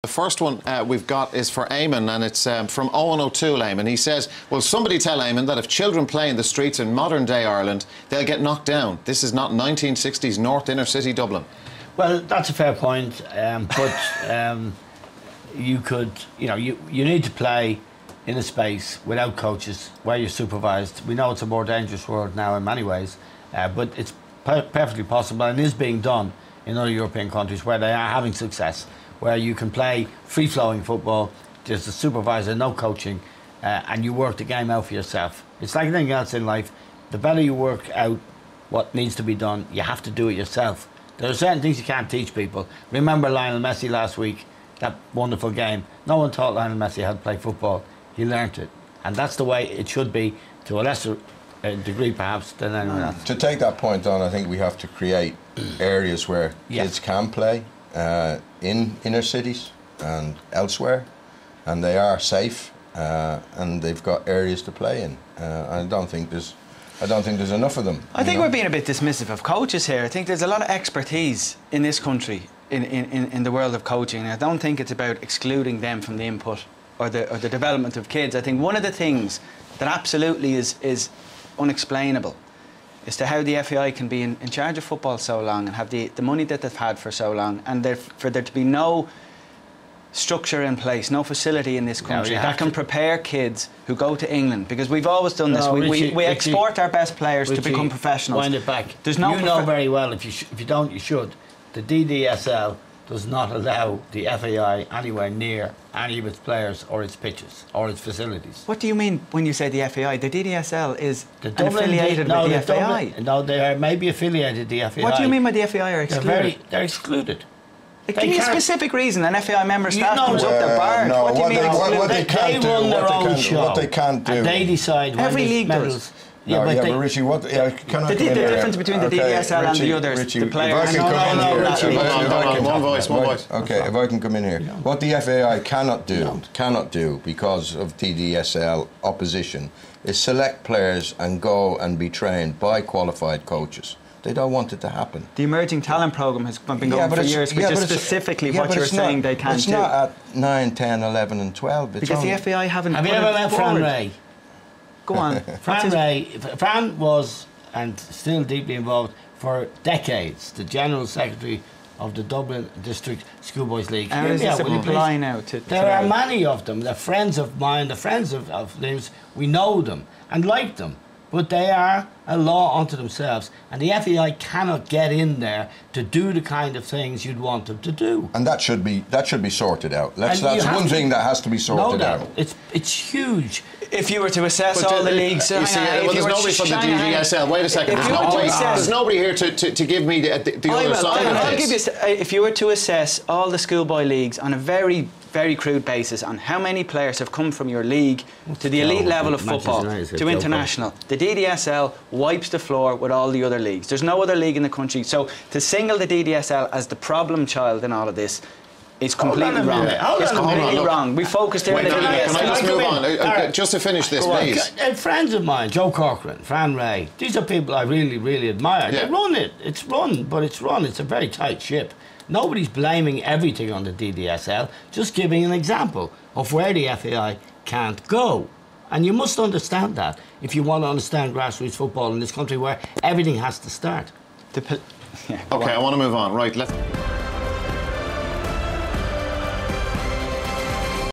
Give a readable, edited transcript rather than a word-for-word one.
The first one we've got is for Eamon, and it's from Owen O'Toole. Eamon, he says, will somebody tell Eamon that if children play in the streets in modern day Ireland, they'll get knocked down? This is not 1960s North Inner City Dublin. Well, that's a fair point, but you could, you need to play in a space without coaches where you're supervised. We know it's a more dangerous world now in many ways, but it's perfectly possible and is being done in other European countries where they are having success, where you can play free-flowing football, there's a supervisor, no coaching, and you work the game out for yourself. It's like anything else in life. The better you work out what needs to be done, you have to do it yourself. There are certain things you can't teach people. Remember Lionel Messi last week, that wonderful game. No one taught Lionel Messi how to play football. He learnt it. And that's the way it should be, to a lesser degree perhaps than anyone else. To take that point on, I think we have to create areas where kids can play in inner cities and elsewhere, and they are safe and they've got areas to play in. I don't think there's enough of them. I think we're being a bit dismissive of coaches here. I think there's a lot of expertise in this country in the world of coaching. I don't think it's about excluding them from the input or the development of kids. I think one of the things that absolutely is unexplainable as to how the FAI can be in charge of football so long and have the money that they've had for so long, and for there to be no structure in place, no facility in this country that can prepare kids who go to England, because we've always done this. We export our best players to become professionals. Wind it back. There's no you know very well, if you don't, you should. The DDSL does not allow the FAI anywhere near any of its players or its pitches or its facilities. What do you mean when you say the FAI? The DDSL is affiliated with the FAI. No, they are maybe affiliated with the FAI. What do you mean by the FAI are excluded? They're excluded. Give me a specific reason an FAI member staff comes up, they're barred. No, what do you mean what they can't do, what they can't do. And they decide when every league medals. does. No, but Richie, the difference between the DDSL and the others, Richie, the players. One voice. Okay, if I can come in here. What the FAI cannot do because of DDSL opposition is select players and go and be trained by qualified coaches. They don't want it to happen. The emerging talent programme has been going for years, which is specifically what you're saying they can't do. It's not at 9, 10, 11 and 12. Because the FAI haven't. Have you ever met Fran Ray? Go on. Fran was, and still deeply involved, for decades, the General Secretary of the Dublin District Schoolboys League. How is this apply now to there are many of them. They're friends of mine, they're friends of theirs. We know them and like them. But they are a law unto themselves, and the FAI cannot get in there to do the kind of things you'd want them to do. And that should be sorted out. That's one thing that has to be sorted out. It's huge. If you were to assess all the leagues, there's nobody from the DDSL. Wait a second. There's nobody here to give me the other side of this. If you were to assess all the schoolboy leagues on a very crude basis on how many players have come from your league to the elite level of football to international, the DDSL wipes the floor with all the other leagues. There's no other league in the country. So to single the DDSL as the problem child in all of this is completely wrong. It's completely wrong. We focused here on the DDSL. Can I just move on? Just to finish this, please. Friends of mine, Joe Corcoran, Fran Ray, these are people I really admire. They run it. It's run, but it's run. It's a very tight ship. Nobody's blaming everything on the DDSL, just giving an example of where the FAI can't go. And you must understand that if you want to understand grassroots football in this country where everything has to start. Okay, I want to move on. Right, let's...